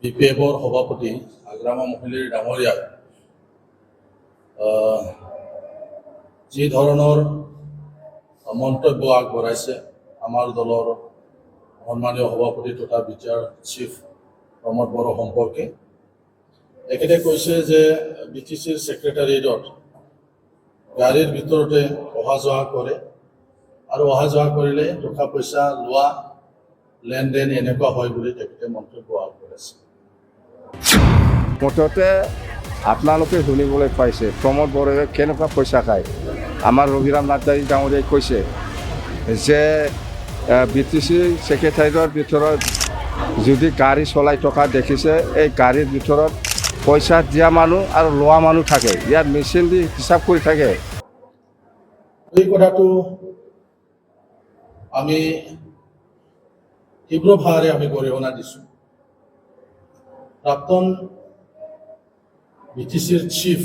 বিপিএফৰ সভাপতি আগ্ৰামা মহিলীৰ ডাঙৰীয়াক যি ধৰণৰ মন্তব্য আগবঢ়াইছে আমাৰ দলৰ সন্মানীয় সভাপতি তথা বিচাৰ চিফ প্ৰমোদ বড়ো সম্পৰ্কে তেখেতে কৈছে যে BTCৰ ছেক্ৰেটাৰিয়েটত গাড়ীৰ ভিতৰতে অহা যোৱা কৰে আৰু অহা যোৱা কৰিলে টকা পইচা লোৱা লেনদেন এনেকুৱা হয় বুলি তেখেতে মন্তব্য আগবঢ়াইছে। মুঠতে আপোনালোকে শুনিবলৈ পাইছে প্ৰমোদ বড়োৱে কেনেকুৱা পইচা খায়। আমাৰ ৰঘুৰাম নাৰ্জাৰী ডাঙৰীয়াই কৈছে যে BTC ছেক্ৰেটাৰিয়েটৰ ভিতৰত যদি গাড়ী চলাই থকা দেখিছে এই গাড়ীৰ ভিতৰত পইচা দিয়া মানুহ আৰু লোৱা মানুহ থাকে, ইয়াত মেচিন দি হিচাপ কৰি থাকে। এই কথাটো আমি তীব্ৰভাৱে আমি গৰিহণা দিছোঁ। প্ৰাক্তন BTCৰ চিফ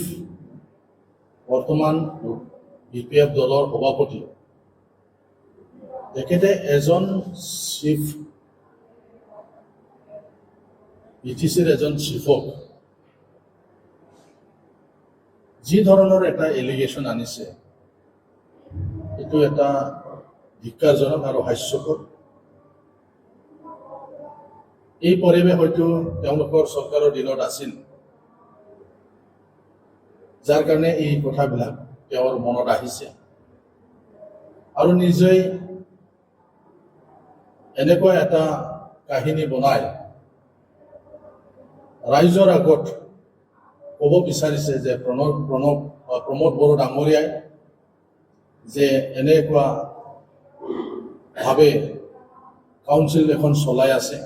বৰ্তমান BPF দলৰ সভাপতি তেখেতে এজন চিফ BTCৰ এজন চিফক যি ধৰণৰ এটা এলিগেশ্যন আনিছে এইটো এটা ধিক্কাৰজনক আৰু হাস্যকৰ। এই পৰিৱেশ হয়তো তেওঁলোকৰ চৰকাৰৰ দিনত আছিল, যাৰ কাৰণে এই কথাবিলাক তেওঁৰ মনত আহিছে আৰু নিজেই এনেকুৱা এটা কাহিনী বনাই ৰাইজৰ আগত ক'ব বিচাৰিছে যে প্ৰমোদ বড়ো ডাঙৰীয়াই যে এনেকুৱা ভাৱে কাউন্সিল এখন চলাই আছে,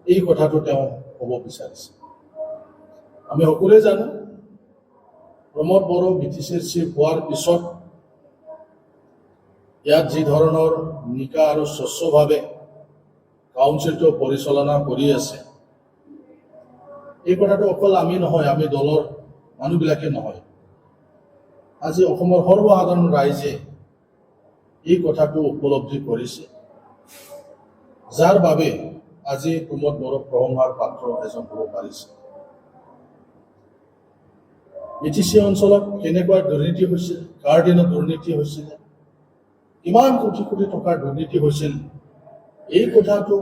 এই কথাটো তেওঁ ক'ব বিচাৰিছে। আমি সকলোৱে জানো প্ৰমোদ বড়ো BTCৰ চিফ হোৱাৰ পিছত ইয়াত যি ধৰণৰ নিকা আৰু স্বচ্ছভাৱে কাউন্সিলটো পৰিচালনা কৰি আছে, এই কথাটো অকল আমি নহয়, আমি দলৰ মানুহবিলাকে নহয়, আজি অসমৰ সৰ্বসাধাৰণ ৰাইজে এই কথাটো উপলব্ধি কৰিছে, যাৰ বাবে আজি প্ৰমোদ বড়ো প্ৰশংসাৰ পাত্ৰ এজন হ'ব পাৰিছে। BTC অঞ্চলত কেনেকুৱা দুৰ্নীতি হৈছিল, কাৰ দিনত দুৰ্নীতি হৈছিল, কিমান কোটি কোটি টকাৰ দুৰ্নীতি হৈছিল, এই কথাটো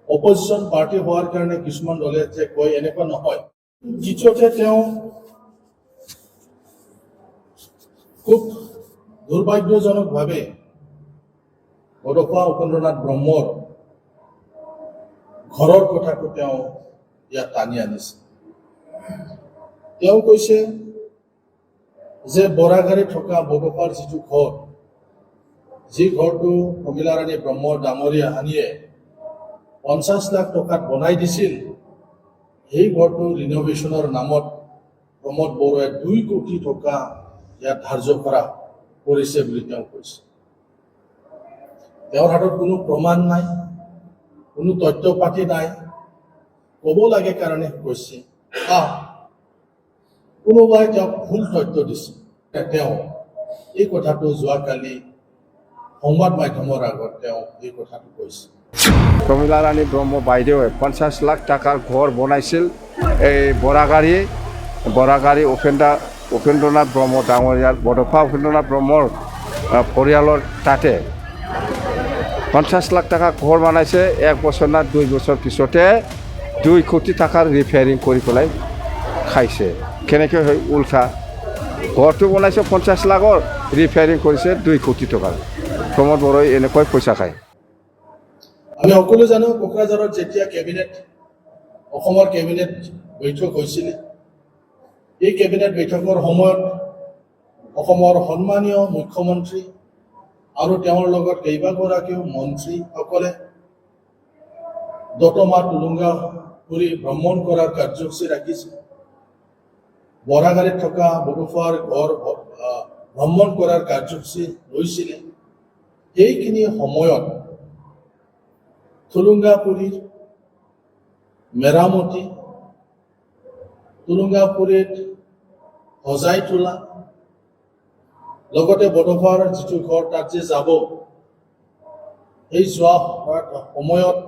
অপজিশ্যন পাৰ্টি হোৱাৰ কাৰণে কিছুমান দলে যে কয় এনেকুৱা নহয়। দ্বিতীয়তে তেওঁ খুব দুৰ্ভাগ্যজনকভাৱে বডোফা উপেন্দ্ৰনাথ ব্ৰহ্মৰ ঘৰৰ কথাটো তেওঁ ইয়াত টানি আনিছে। তেওঁ কৈছে যে বৰাগাড়ী থকা বডোফাৰ যিটো ঘৰ, যি ঘৰটো প্ৰমীলাৰাণী ব্ৰহ্ম ডাঙৰীয়া আনিয়ে 50 লাখ টকাত বনাই দিছিল, সেই ঘৰটো ৰিন'ভেশ্যনৰ নামত প্ৰমোদ বড়োৱে 2 কোটি টকা ইয়াত ধাৰ্য কৰা কৰিছে বুলি তেওঁ কৈছে। তেওঁৰ হাতত কোনো প্ৰমাণ নাই, কোনো তথ্য পাতি নাই, ক'ব লাগে কাৰণে কৈছে। কোনোবাই তেওঁক ভুল তথ্য দিছে। তেওঁ এই কথাটো যোৱাকালি সংবাদ মাধ্যমৰ আগত তেওঁ এই কথাটো কৈছে। প্ৰমীলাৰাণী ব্ৰহ্ম বাইদেৱে 50 লাখ টকাৰ ঘৰ বনাইছিল এই বৰাগাড়ী উপেন্দ্ৰনাথ ব্ৰহ্ম ডাঙৰীয়াৰ বডোফা উপেন্দ্ৰনাথ ব্ৰহ্মৰ পৰিয়ালৰ তাতে 50 লাখ টকা ঘৰ বনাইছে। 1 বছৰ না 2 বছৰ পিছতে 2 কোটি টকাৰ ৰিপেয়াৰিং কৰি পেলাই খাইছে। কেনেকৈ হয় উল্টা, ঘৰটো বনাইছে 50 লাখৰ, ৰিপেয়াৰিং কৰিছে 2 কোটি টকাৰ। প্ৰমোদ বড়োই এনেকৈ পইচা খায়। আমি সকলো জানো কোকৰাঝাৰত যেতিয়া অসমৰ কেবিনেট বৈঠক হৈছিল, এই কেবিনেট বৈঠকৰ সময়ত অসমৰ সন্মানীয় মুখ্যমন্ত্ৰী আৰু তেওঁৰ লগত কেইবাগৰাকীও মন্ত্ৰীসকলে দতমা টুলুংগা ফুৰি ভ্ৰমণ কৰাৰ কাৰ্যসূচী ৰাখিছে। বৰাগাড়ীত থকা বডোফাৰ ঘৰ ভ্ৰমণ কৰাৰ কাৰ্যসূচী লৈছিলে। সেইখিনি সময়ত টুলুংগাপুৰীৰ মেৰামতি, টুলুংগাপুৰীত সজাই তোলা, লগতে বডোফাৰ যিটো ঘৰ তাত যে যাব, এই যোৱা সময়ত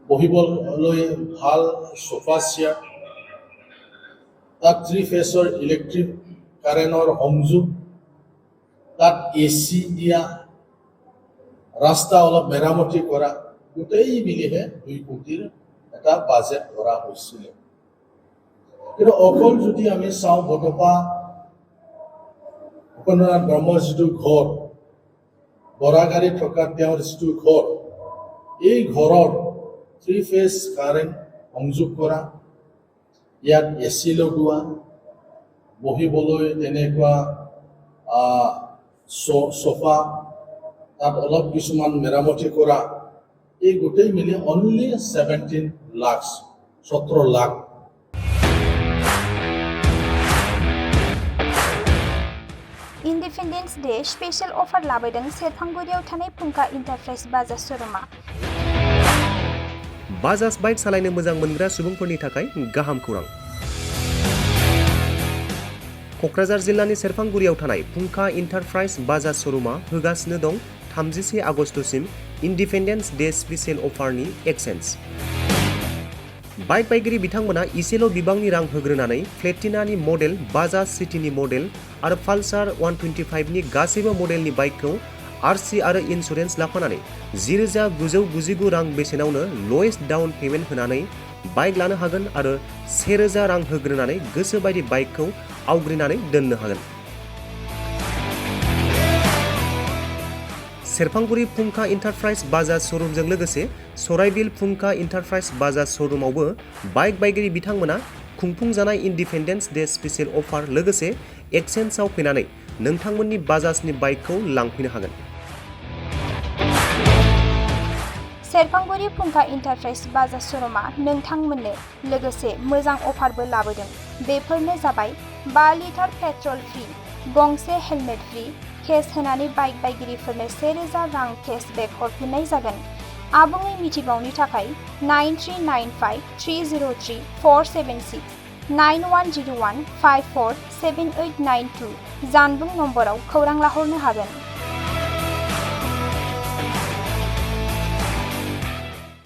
বহিবলৈ ভাল সোফা চেয়াৰ, তাত 3 ফেজৰ ইলেক্ট্ৰিক কাৰেণ্টৰ সংযোগ, তাত AC দিয়া, ৰাস্তা অলপ মেৰামতি কৰা, গোটেই মিলিহে 2 কোটিৰ এটা বাজেট ধৰা হৈছিল। কিন্তু অকল যদি আমি চাওঁ বৰপেটা উপেন্দ্ৰনাথ ব্ৰহ্মৰ যিটো ঘৰ, বৰাগাড়ী থকা তেওঁৰ যিটো ঘৰ, এই ঘৰৰ 3 ফেজ কাৰেণ্ট সংযোগ কৰা, ইয়াত AC লগোৱা, বহিবলৈ তেনেকুৱা সোফা, তাত অলপ কিছুমান মেৰামতি কৰা, এই গোটেই মিলি only 17 lakh. Independence day special अफार लाबोदों सेरफांगुरियाव थानाय फुंखा इन्टारप्राइज बाजाज श'रुमा। बाजाज बाइक सालायनो मोजां मोनग्रा सुबुंफोरनि थाखाय गाहाम खौरां। क'क्राझार जिल्लानि सेरफांगुरियाव थानाय फुंखा इन्टारप्राइज बाजाज श'रुमा होगासिनो दं 31 आगस्तसिम इन्डिपेन्डेन्स डे स्पेशल अफारनि एक्सेन्ज। बाइक बायगिरि बिथांमोना इसेल' बिबांनि रां होग्रोनानै प्लेटिनानि मडेल, बाजाज सिटीनि मडेल आरो पालसार 125 नि गासैबो मडेलनि बाइकखौ RC आरो इन्सुरेन्स लाफानानै 10,999 रां बेसेनावनो लवेस्ट डाउन पेमेन्ट होनानै बाइक लानो हागोन आरो 1,000 रां होग्रोनानै गोसो बायदि बाइकखौ आवग्रिनानै दोननो हागोन। सेरफांगुरि फुंखा इन्टारप्राइज बाजाज श'रुमजों लोगोसे सराइबिल फुंखा इन्टारप्राइज बाजाज श'रुमावबो बाइक बायगिरि बिथांमोना खुंफुंजानाय इन्डिपेन्डेन्स डे स्पेशल अफार लोगोसे एक्सेन्जआव फैनानै नोंथांमोननि बाजाजनि बाइकखौ लांफैनो हागोन। सेरफांगुरि फुंखा इन्टारप्राइज बाजाज श'रुमा नोंथांमोननो लोगोसे मोजां अफारबो लाबोदों। बेफोरनो जाबाय 5 लिटार पेट्रल फ्रि, गंसे हेलमेट फ्रि, केस होनानै बाइक बायगिरिफोरनो 1,000 रां केसबेक हरफिननाय जागोन। आबुङै मिथिबावनो थाखाय 9395-303-476 9101-547892 जानबुं नम्बराव खौरां लाहरनो हागोन।